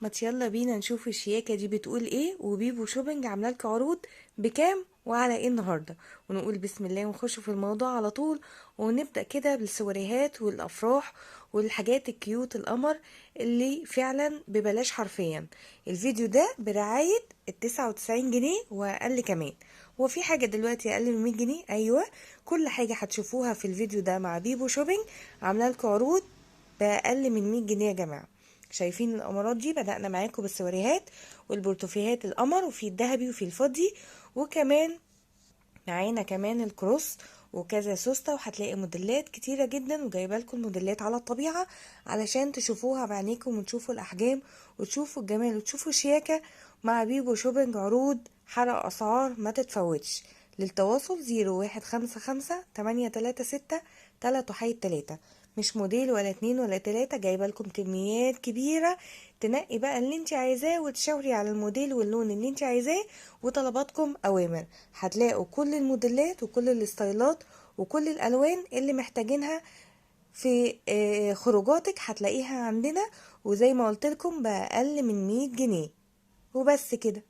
ما يلا بينا نشوف الشياكة دي بتقول ايه، وبيبو شوبينج عامله لك عروض بكام وعلى ايه النهارده. ونقول بسم الله ونخش في الموضوع على طول، ونبدأ كده بالسوريهات والافراح والحاجات الكيوت القمر اللي فعلا ببلاش حرفيا. الفيديو ده برعاية ال99 جنيه واقل كمان. هو في حاجة دلوقتي اقل من 100 جنيه؟ ايوه، كل حاجة هتشوفوها في الفيديو ده مع بيبو شوبينج عامله لك عروض بأقل من 100 جنيه يا جماعة. شايفين القمرات دي؟ بدأنا معاكم بالسواريهات والبرتوفيهات القمر، وفي الذهبي وفي الفضي، وكمان معانا كمان الكروس وكذا سوسته. وهتلاقي موديلات كتيرة جدا، وجايبه لكم الموديلات على الطبيعة علشان تشوفوها بعينيكم وتشوفوا الأحجام وتشوفوا الجمال وتشوفوا الشياكة. مع بيبو شوبينج عروض حرق أسعار ما تتفوتش. للتواصل 0155 836 3 مش موديل ولا اتنين ولا تلاتة، جايبه لكم كميات كبيرة. تنقي بقى اللي انت عايزاه وتشاوري على الموديل واللون اللي انت عايزاه، وطلباتكم اوامر. هتلاقوا كل الموديلات وكل الستايلات وكل الالوان اللي محتاجينها في خروجاتك هتلاقيها عندنا. وزي ما قلت لكم بأقل من 100 جنيه وبس كده.